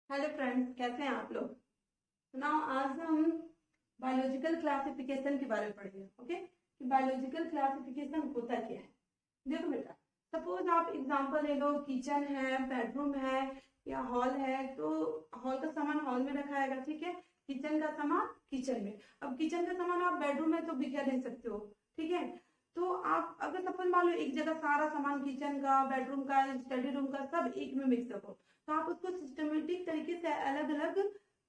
Hello friends, कैसे हैं आप लोग। सुनाओ, आज हम बायोलॉजिकल क्लासिफिकेशन के बारे में पढ़ेंगे। ओके, कि बायोलॉजिकल क्लासिफिकेशन होता क्या है। देखो बेटा, सपोज आप एग्जांपल ले लो, किचन है, बेडरूम है या हॉल है। तो हॉल का सामान हॉल में रखा है, ठीक है। किचन का सामान किचन में। अब किचन का सामान आप बेडरूम में तो बिखेर नहीं सकते हो, ठीक है। तो आप अगर सपोज मान लो एक जगह सारा सामान किचन का, बेडरूम का, स्टडी रूम का सब एक में मिक्स हो, तो आप उसको सिस्टमेटिक तरीके से अलग अलग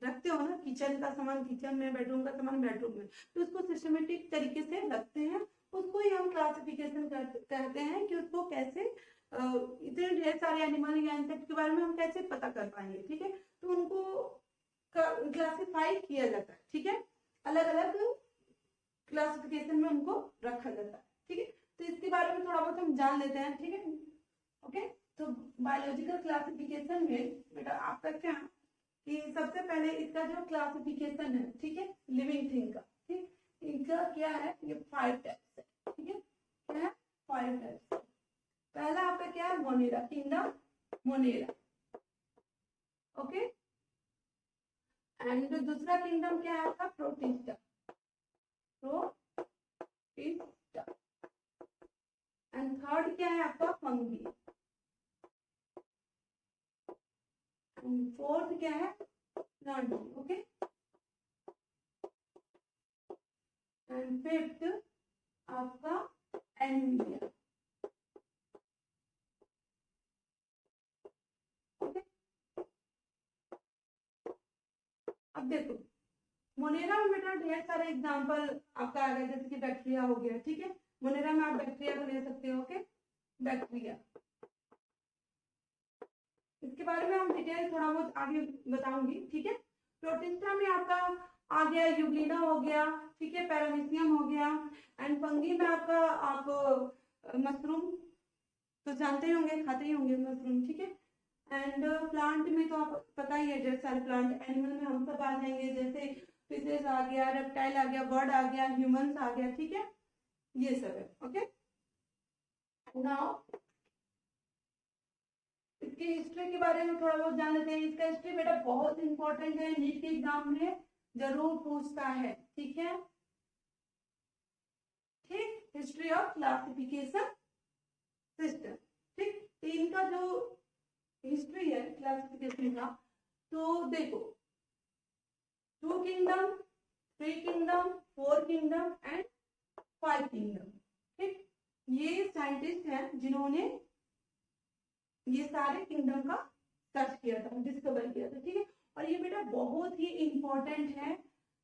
रखते हो ना। किचन का सामान किचन में, बेडरूम का सामान बेडरूम में, तो उसको सिस्टमेटिक तरीके से रखते हैं। उसको ही हम क्लासिफिकेशन कहते हैं कि उसको कैसे इतने ढेर सारे एनिमल या इंसेक्ट के बारे में हम कैसे पता कर पाएंगे, ठीक है। तो उनको क्लासिफाई किया जाता है, ठीक है। अलग अलग क्लासिफिकेशन में उनको रखा जाता है, ठीक है। तो इसके बारे में थोड़ा बहुत हम जान लेते हैं, ठीक है। ओके, तो बायोलॉजिकल क्लासिफिकेशन में बेटा आपका क्या, कि सबसे पहले इसका जो क्लासिफिकेशन है, ठीक है, लिविंग थिंग का, ठीक। इनका क्या है, ये 5 टाइप्स है, ठीक है। क्या है? 5 टाइप्स। पहला आपका क्या है, Monera, kingdom Monera. Okay, and दूसरा किंगडम क्या है आपका, प्रोटिस्टा। प्रोटिस्टा। एंड थर्ड क्या है आपका, फंगी। एंड फोर्थ क्या है, प्लांट। ओके, एंड फिफ्थ आपका एनिमिया। ओके, अब देखो, मोनेरा में बेटा ढेर सारे एग्जांपल आपका आ गया, जैसे कि बैक्टीरिया हो गया, ठीक है। मोनेरा में आप बैक्टीरिया को ले सकते हो। ओके, बैक्टीरिया, इसके बारे में हम डिटेल थोड़ा बहुत आगे बताऊंगी, ठीक है। प्रोटिस्टा में आपका आ गया यूग्लिना हो गया, ठीक है, पैरामीशियम हो गया। एंड फंगी में आपका आप मशरूम तो जानते ही होंगे, खाते ही होंगे मशरूम, ठीक है। एंड प्लांट में तो आप पता ही है ढेर सारे प्लांट। एनिमल में हम सब आ जाएंगे, जैसे फिशेस आ गया, रेप्टाइल आ गया, बर्ड आ गया, ह्यूमंस आ गया, ठीक है। ये सब है। ओके, नाउ इसकी हिस्ट्री के बारे में थोड़ा बहुत जान लेते हैं। इसका हिस्ट्री बेटा बहुत इंपॉर्टेंट है, नीट के एग्जाम में जरूर पूछता है, ठीक है। ठीक, हिस्ट्री ऑफ क्लासिफिकेशन सिस्टम, ठीक। तो इनका जो हिस्ट्री है क्लासिफिकेशन का, तो देखो, 2 kingdom, 3 kingdom, 4 kingdom and 5 kingdom, ठीक। ये साइंटिस्ट हैं जिन्होंने ये सारे किंगडम का सर्च किया था, डिस्कवर किया था, ठीक है। और ये बेटा बहुत ही इंपॉर्टेंट है,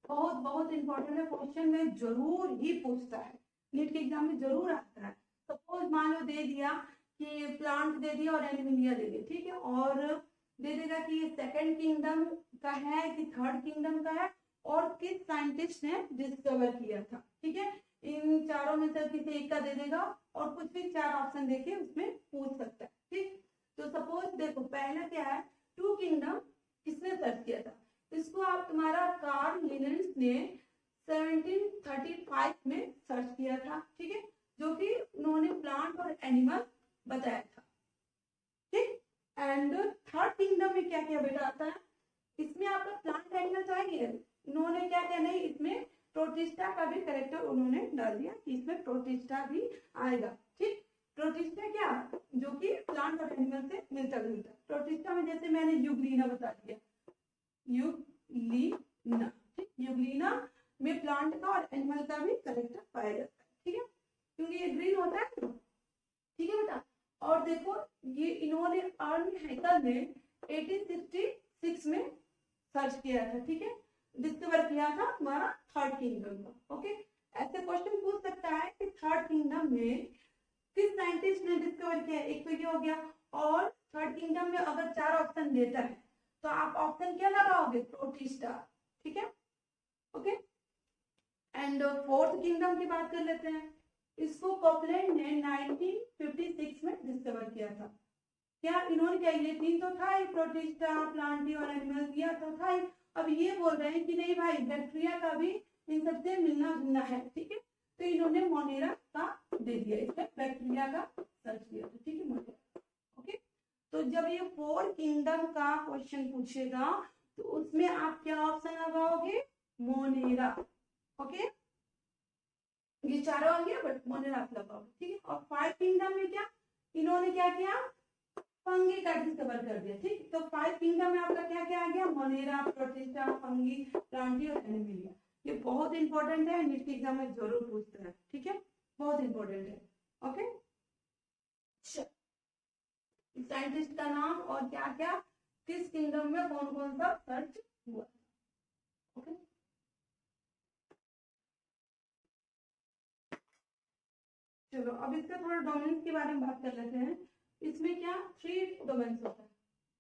बहुत बहुत इंपॉर्टेंट है, क्वेश्चन में जरूर ही पूछता है, नीट के एग्जाम में जरूर आता है। सपोज मान लो दे दिया कि प्लांट दे दिया और एनिमिलिया दे दिया, ठीक है, और दे देगा कि ये सेकंड किंगडम का है कि थर्ड किंगडम का है, और किस साइंटिस्ट ने डिस्कवर किया था, ठीक है। इन चारों में से किसी एक का दे देगा, और कुछ भी 4 ऑप्शन देके उसमें पूछ सकता है, ठीक। तो सपोज देखो, पहला क्या है, 2 किंगडम किसने सर्च किया था। इसको आप तुम्हारा कार्ल लिनेंस ने 1735 में सर्च किया था, ठीक है, जो कि उन्होंने प्लांट और एनिमल बताया था, ठीक। एंड थर्ड किंगडम में क्या क्या बेटा आता है, इसमें आपका प्लांट एनिमल तो आएंगे, उन्होंने क्या क्या नहीं, इसमें प्रोटिस्टा का भी करेक्टर उन्होंने डाल दिया कि इसमें प्रोटिस्टा भी आएगा, ठीक। प्रोटिस्टा क्या, जो कि प्लांट और एनिमल से मिलता जुलता। प्रोटिस्टा में जैसे मैंने यूग्लिना बता दिया, यूग्लिना, ठीक। यूग्लिना में प्लांट का और एनिमल का भी करेक्टर पाया जाता है, ठीक है, क्योंकि ये ग्रीन होता है, ठीक है बेटा। और देखो, ये इन्होंने अर्न हैकल ने 1866 में सर्च किया था, ठीक है, डिस्कवर किया था हमारा थर्ड किंगडम का। ओके, ऐसे क्वेश्चन पूछ सकता है कि थर्ड किंगडम में किस साइंटिस्ट ने डिस्कवर किया, एक तो ये हो गया। और थर्ड किंगडम में अगर 4 ऑप्शन देता है तो आप ऑप्शन क्या लगाओगे, प्रोटिस्टा, ठीक है। ओके, एंड फोर्थ किंगडम की बात कर लेते हैं। इसको कॉपलैंड ने 1956 में डिस्कवर किया था। क्या इन्होंने क्या, ये 3 तो था ही, प्रोटिस्टा, प्लांटी और एनिमल, किया तो था ही। अब ये बोल रहे हैं कि नहीं भाई, बैक्टीरिया का भी इन सबसे मिलना जुलना है, ठीक है। तो इन्होंने मोनेरा का दे दिया, इसमें बैक्टीरिया का सर्च किया था, ठीक है, मोनेरा। ओके, तो जब ये 4 किंगडम का क्वेश्चन पूछेगा तो उसमें आप क्या ऑप्शन लगाओगे, मोनेरा। ओके, ये चारों आ गया, बट मोनेरा आप लगाओगे, ठीक है। और 5 किंगडम में क्या इन्होंने क्या किया, फंगी का डिस्कवर कर दिया, ठीक। तो 5 किंगडम में आपका क्या क्या आ गया, मोनेरा, प्रोटिस्टा, फंगी, प्लांटी और एनिमिलिया। ये बहुत इंपॉर्टेंट है, नीट एग्जाम में जरूर पूछता है, ठीक है, बहुत इंपॉर्टेंट है। ओके, साइंटिस्ट का नाम और क्या क्या किस किंगडम में कौन कौन सा सर्च हुआ। ओके, चलो अब इसका थोड़ा डोमेन्स के बारे में बात कर लेते हैं। इसमें क्या 3 डोमेन्स होता है,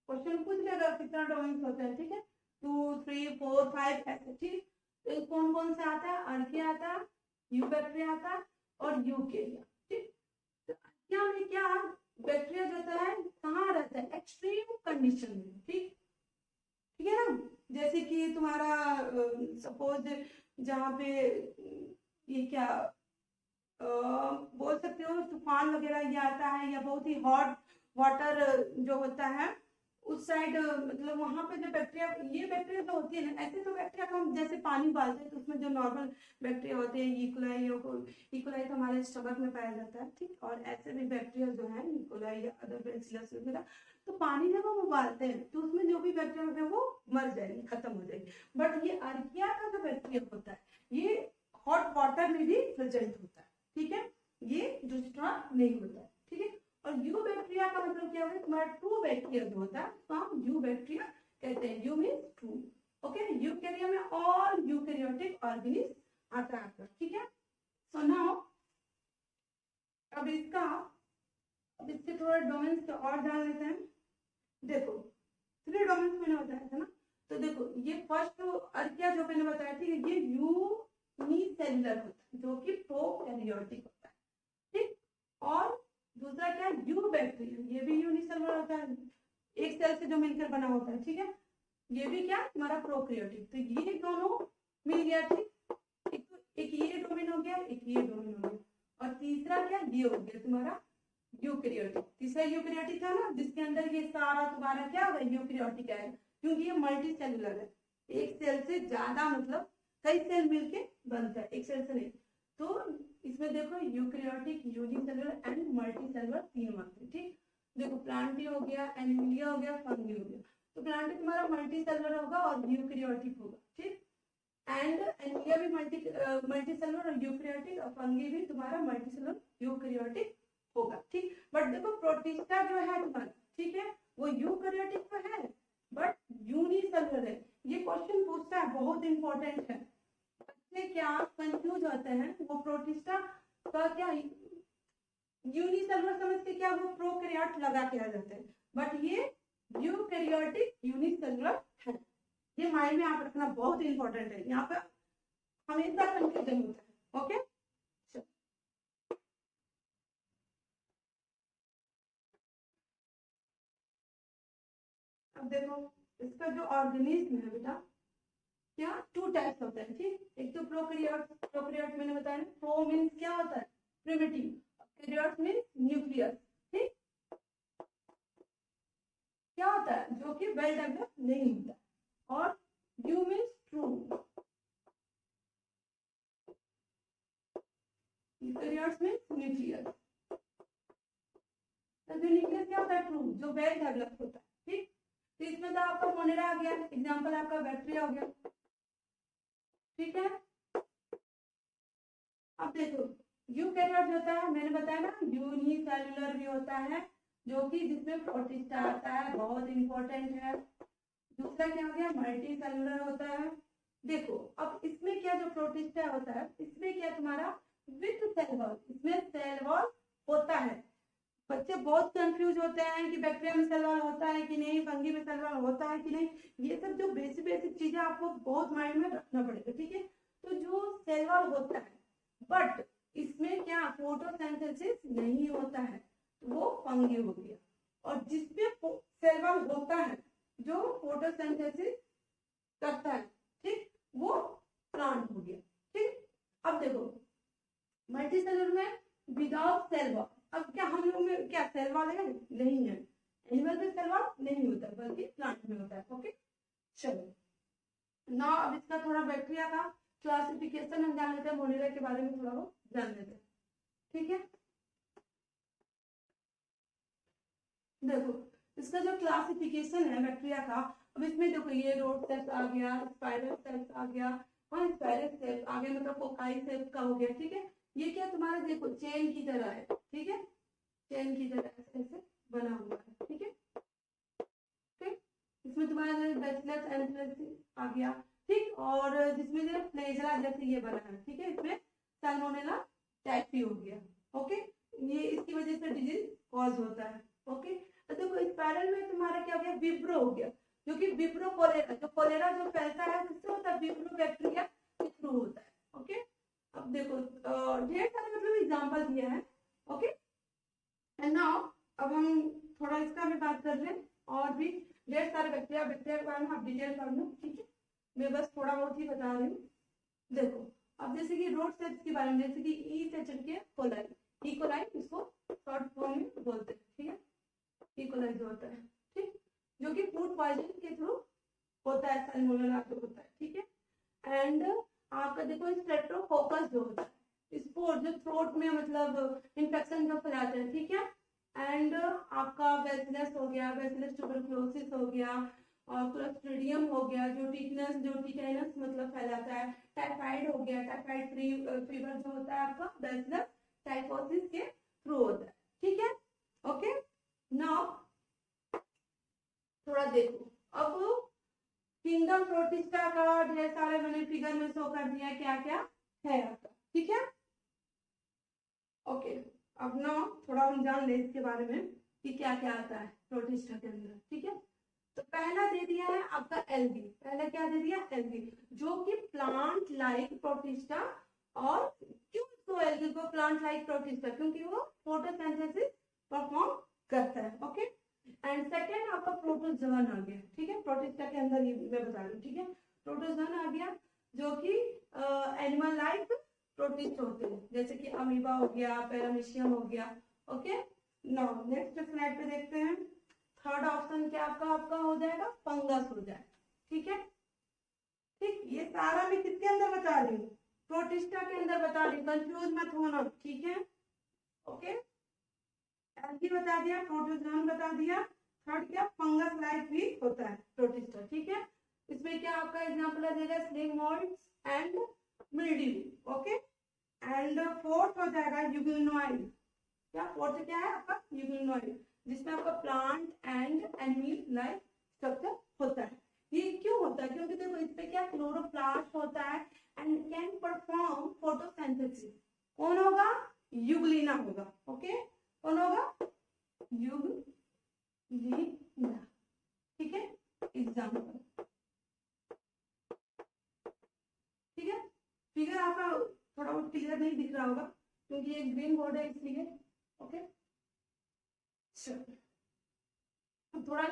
क्वेश्चन पूछ लेगा कितना डोमेन्स होता है, ठीक है, 2, 3, 4, 5 ऐसे, ठीक। तो कौन कौन सा आता है, अर्किया आता है, यूबैक्टीरिया आता है और यूकेरिया, ठीक। तो अर्किया में क्या बैक्टीरिया जो होता है कहाँ रहता है, एक्सट्रीम कंडीशन में, ठीक, ठीक है ना। जैसे कि तुम्हारा सपोज जहाँ पे ये क्या बोल सकते हो तूफान वगैरह ये आता है, या बहुत ही हॉट वाटर जो होता है उस साइड, मतलब वहां पे जो बैक्टीरिया, ये बैक्टीरिया तो होती है ना, ऐसे तो बैक्टीरिया को हम जैसे पानी उबालते हैं तो उसमें जो नॉर्मल बैक्टीरिया होते हैं, इकोलाई तो हमारे स्टमक में पाया जाता है, ठीक। और ऐसे भी बैक्टीरिया जो है इकोलाई या अदर बैसिलस वगैरह, तो पानी जब हम उबालते हैं तो उसमें जो भी बैक्टीरिया होते हैं वो मर जाएंगे, खत्म हो जाएंगे। बट ये अर्किया का जो बैक्टीरिया होता है ये हॉट वाटर में भी प्रेजेंट होता है, ठीक है, ये दूसरा नहीं होता है, ठीक है। और यू बैक्टीरिया का मतलब क्या होता है, तुम्हारा ट्रू बैक्टीरिया जो होता है तो हम यू बैक्टीरिया कहते हैं, यू मीन्स ट्रू। ओके, यूकैरिया में ऑल यूकैरियोटिक ऑर्गेनिज्म आता है, ठीक है। सो नाउ अब इससे थोड़ा डोमेन्स और जान लेते हैं। देखो 3 डोमेन्स मैंने बताया था ना, तो देखो ये फर्स्ट अर्किया जो मैंने बताया थी ये यूनिसेलुलर होता है जो कि प्रोकैरियोटिक होता है, ठीक। और दूसरा क्या, यू बैक्टीरिया, ये भी यूनिसेलुलर होता है, एक सेल से जो मिलकर बना होता है, ठीक है। ये भी क्या हमारा प्रोकैरियोटिक, तो ये दोनों मिल गया, ठीक। एक ये डोमेन हो गया, एक ये डोमेन हो गया, और तीसरा क्या ये हो गया तुम्हारा यूकैरियोटिक। तीसरा यूकैरियोटिक था ना जिसके अंदर ये सारा तुम्हारा क्या होगा यूकैरियोटिक है, क्योंकि ये मल्टी सेलुलर है, एक सेल से ज्यादा मतलब कई सेल मिलके बनता है, एक सेल से नहीं। तो इसमें देखो यूकैरियोटिक, यूनिसेलुलर एंड मल्टीसेलुलर 3 मानते हैं, ठीक। देखो प्लांटी हो गया, एनिमिलिया हो गया, फंगी हो गया। तो प्लांटी तुम्हारा मल्टीसेलुलर होगा और यूकैरियोटिक होगा, ठीक। एंड एनिमिलिया भी मल्टीसेलुलर और यूकैरियोटिक, और फंगी भी तुम्हारा मल्टीसेलुलर यूकैरियोटिक होगा, ठीक। बट देखो प्रोटिस्टा जो है तुम्हारा, ठीक है, वो यूकैरियोटिक तो है बट यूनिसेलुलर है। ये क्वेश्चन पूछता है, बहुत इंपॉर्टेंट है, क्या कंफ्यूज होते हैं, वो प्रोटिस्टा का क्या यूनिसेलुलर समझ के क्या वो प्रोकैरियोट लगा के आ जाते हैं, बट ये यूकैरियोटिक यूनिसेलुलर है। ये माइंड में आप रखना, बहुत इंपॉर्टेंट है, यहाँ पर हमेशा कंफ्यूजन होता है। ओके, अब देखो इसका जो ऑर्गेनिज्म है बेटा, क्या 2 टाइप्स होते हैं, ठीक। एक तो प्रोकैरियोट मैंने बताया, प्रो मीन्स क्या होता है प्रिमिटिव, कैरियोट मीन्स न्यूक्लियस, ठीक। क्या होता है जो कि वेल डेवलप नहीं होता, और you means true, eukaryotes means nucleus. तो जो न्यूक्लियस क्या होता है, ट्रू, जो वेल डेवलप होता है, ठीक। तो इसमें तो आपका मोनेरा आ गया, एग्जांपल आपका बैक्टीरिया हो गया, ठीक है। अब देखो यूकैरियोट जो होता है मैंने बताया ना यूनिसेलुलर भी होता है, जो कि जिसमें प्रोटिस्टा आता है, बहुत इंपॉर्टेंट है। दूसरा क्या हो गया, मल्टी सेलुलर होता है। देखो अब इसमें क्या जो प्रोटिस्टा होता है इसमें क्या तुम्हारा विथ सेल वॉल, इसमें सेल वॉल होता है। बच्चे बहुत कंफ्यूज होते हैं कि बैक्टीरिया में सेल वॉल होता है कि नहीं, फंगी में सेल वॉल होता है कि नहीं, ये सब जो बेसिक चीजें आपको बहुत माइंड में रखना पड़ेगा, ठीक है। तो जो सेल वॉल होता है बट इसमें क्या फोटोसिंथेसिस नहीं होता है, वो फंगी हो गया। और जिसमें सेल वॉल होता है जो फोटोसिंथेसिस करता है, ठीक, वो प्लांट हो गया, ठीक। अब देखो मल्टीसेलुलर में विदाउट सेल वॉल, अब क्या हम लोग में क्या सेल वॉल है, नहीं है, एनिमल में सेल वॉल नहीं होता है बल्कि प्लांट में होता है। ओके, चलो ना अब इसका थोड़ा बैक्टीरिया का क्लासिफिकेशन हम जान लेते हैं, मोनिरा के बारे में थोड़ा बहुत जान लेते हैं। ठीक है, देखो इसका जो क्लासिफिकेशन है बैक्टीरिया का, अब इसमें देखो ये रोड सेल्स आ गया, स्पाइरल सेल्स आ गया और स्पाइरल सेल्स आ गया, मतलब फोकाई सेल्स का हो गया। ठीक है, ये क्या तुम्हारा देखो चेन की तरह है। ठीक है, चेन की तरह ऐसे बना हुआ है। ठीक है, ठीक, इसमें तुम्हारा बैसिलस एंथ्रेसिस आ गया। ठीक, और जिसमें जो फ्लेजरा जैसे ये बना है। ठीक है, इसमें सैल्मोनेला टाइफी हो गया। ओके, ये इसकी वजह से डिजीज कॉज होता है। ओके, तो देखो स्पाइरल में तुम्हारा क्या हो गया, विब्रो हो गया, जो कि विब्रो कोलेरा, जो कोलेरा जो फैलता है किससे होता है, विब्रो बैक्टीरिया के थ्रू होता है। ओके, अब देखो ढेर सारे मतलब एग्जांपल दिया है। ओके, एंड नाउ अब हम थोड़ा इसका भी बात कर लें, और भी ढेर सारे बैक्टीरिया के बारे में आप डिटेल कर लो। ठीक है, मैं बस थोड़ा बहुत ही बता रही हूँ। देखो अब जैसे कि रोड सेल्स के बारे में, जैसे कि ई से चल के कोलाई, ई कोलाई इसको शॉर्ट फॉर्म में बोलते हैं। ठीक है, ई कोलाई जो होता है, ठीक, जो कि फूड पॉइजन के थ्रू होता है, सैल्मोनेला जो होता है। ठीक है, एंड आपका देखो स्ट्रेप्टोकोकस जो होता है, स्पोर जो थ्रोट में मतलब इन्फेक्शन जो फैलाते हैं। ठीक है, एंड आपका बैसिलस हो गया, बैसिलस ट्यूबरकुलोसिस हो गया, और क्लोस्ट्रिडियम हो गया जो टीटनस जो टीटेनस मतलब फैलाता है, टाइफाइड हो गया, टाइफाइड फीवर जो होता है आपका बैसिलस टाइफोसिस के थ्रू होता है। ठीक है, ओके, नाउ थोड़ा देखो अब किंगडम प्रोटिस्टा का ढेर सारे मैंने फिगर में शो कर दिया क्या क्या है आपका। ठीक है, ओके, अब ना थोड़ा हम जान ले इसके बारे में कि क्या क्या आता है प्रोटिस्टा के अंदर। ठीक है, तो पहला दे दिया है आपका एल्गी, पहला क्या दे दिया, एल्गी, जो कि प्लांट लाइक प्रोटिस्टा। और क्यों इसको एल्गी को प्लांट लाइक प्रोटिस्टा, क्योंकि वो फोटोसिंथेसिस परफॉर्म करता है। ओके, एंड सेकंड आपका प्रोटोजोन आ गया। ठीक है, प्रोटिस्टा के अंदर ये मैं बता रही हूँ। ठीक है, प्रोटोजोन आ गया जो कि एनिमल लाइक प्रोटिस्ट होते हैं, जैसे कि अमीबा हो गया, पैरामीशियम हो गया। ओके, नाउ नेक्स्ट स्लाइड पे देखते हैं। थर्ड ऑप्शन क्या आपका हो जाएगा, फंगस हो जाए। ठीक है, ठीक, ये सारा मैं किसके अंदर बता रही हूँ, प्रोटिस्टा के अंदर बता रही हूँ, कंफ्यूज मत होना। ठीक है, ओके, एल्गी बता दिया, प्रोटोजोन बता दिया, थर्ड क्या फंगस लाइक भी होता है प्रोटिस्टा। ठीक है, इसमें क्या आपका एग्जांपल आ जाएगा sling moulds and mildew. Okay, and fourth हो जाएगा यूग्लिनोइड। क्या फोर्थ क्या है आपका, यूग्लिनोइड, जिसमें आपका plant and animal life structure होता है। ये क्यों होता है, क्योंकि देखो इसमें क्या क्लोरोप्लास्ट होता है एंड कैन परफॉर्म फोटोसिंथेसिस। कौन होगा, यूग्लिना होगा। ओके, कौन होगा, यूग्लिना। ठीक है, एग्जाम्पल। ठीक है, फिगर आपका थोड़ा बहुत क्लियर नहीं दिख रहा होगा क्योंकि ये ग्रीन बोर्ड है इसलिए। ओके, थोड़ा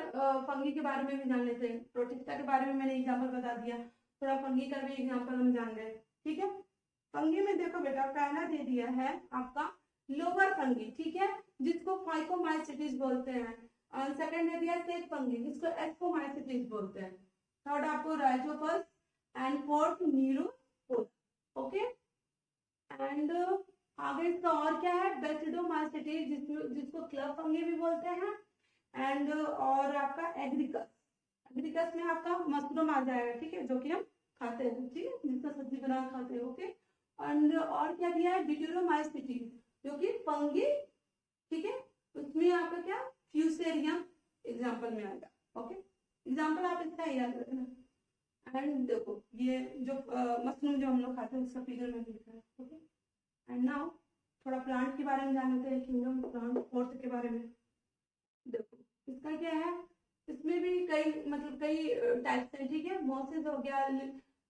फंगी के बारे में भी जान लेते हैं। प्रोटिस्टा के बारे में मैंने एग्जांपल बता दिया, थोड़ा फंगी का भी एग्जांपल हम जान रहे हैं। ठीक है, फंगी में देखो बेटा पहला दे दिया है आपका लोअर फंगी। ठीक है, जिसको फाइकोमाइसिटिस बोलते हैं, और सेकंड दे दिया सेक फंगी, जिसको एस्कोमाइसिटिस बोलते हैं, थर्ड आपको rhizopus, and fourth neuropod. Okay, and आगे इसका और क्या है, बेसिडोमाइसिटिस, जिसको क्लब फंगी भी बोलते हैं, एंड और आपका एग्रिकस, एग्रिकस में आपका मशरूम आ जाएगा। ठीक है, जो कि हम खाते हैं, ठीक है, जिसका सब्जी बना खाते हैं। ओके, एंड और क्या दिया है, डिट्यूरोमाइसिटिस, जो कि फंगी। ठीक है, उसमें आपका क्या, फ्यूसेरियम एग्जांपल में आएगा। ओके, एग्जांपल आप इसका याद रखना। एंड देखो ये जो मशरूम जो हम लोग खाते हैं उसका फिगर में लिखा है। ओके, एंड नाउ थोड़ा प्लांट के बारे में जान लेते हैं, किंगडम प्लांट फोर्थ के बारे में। देखो इसका क्या है, इसमें भी कई मतलब कई टाइप्स हैं। ठीक है, मॉसेस हो गया,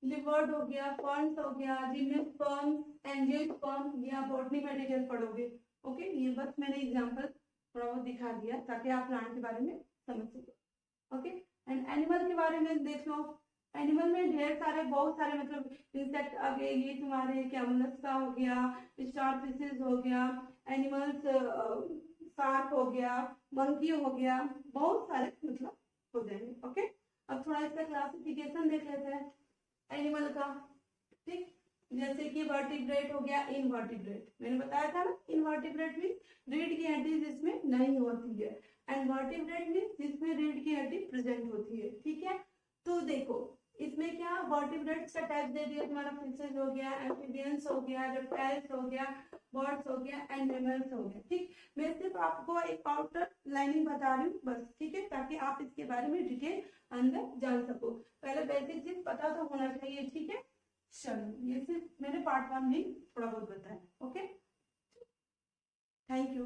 लिवर्ड हो गया, फर्न्स हो गया, जिम्नोस्पर्म, एंजियोस्पर्म, या बॉटनी में डिटेल पढ़ोगे। ओके, ये बस मैंने एग्जांपल थोड़ा बहुत दिखा दिया ताकि आप प्लांट के बारे में समझ सको। ओके, एंड एनिमल के बारे में देख लो। एनिमल में ढेर सारे बहुत सारे मतलब इंसेक्ट आ गए, ये तुम्हारे क्या मोलस्का हो गया, स्टारफिशेस हो गया, एनिमल्स शार्क हो गया, मंकी हो गया, बहुत सारे मतलब हो जाएंगे। ओके, अब थोड़ा इसका क्लासिफिकेशन देख लेते हैं एनिमल का। ठीक, जैसे कि वर्टिब्रेट हो गया, इनवर्टिब्रेट, मैंने बताया था ना, इनवर्टिब्रेट मीन रीढ़ की हड्डी जिसमें नहीं होती है, एंड वर्टिब्रेट मीन जिसमें रीढ़ की हड्डी प्रेजेंट होती है। ठीक है, तो देखो इसमें क्या वर्टिब्रेट्स का टाइप दे दिया तुम्हारा, फिशेज हो गया, एम्फीबियंस हो गया, रेप्टाइल्स हो गया, बर्ड्स हो गया एंड मैमल्स हो गया। ठीक, मैं सिर्फ आपको एक आउटर लाइनिंग बता रही हूँ बस। ठीक है, ताकि आप इसके बारे में डिटेल अंदर जान सको, पहले बेसिक चीज पता तो होना चाहिए। ठीक है, चलो ये सिर्फ मैंने पार्ट 1 भी थोड़ा बहुत बताया। Okay, thank you.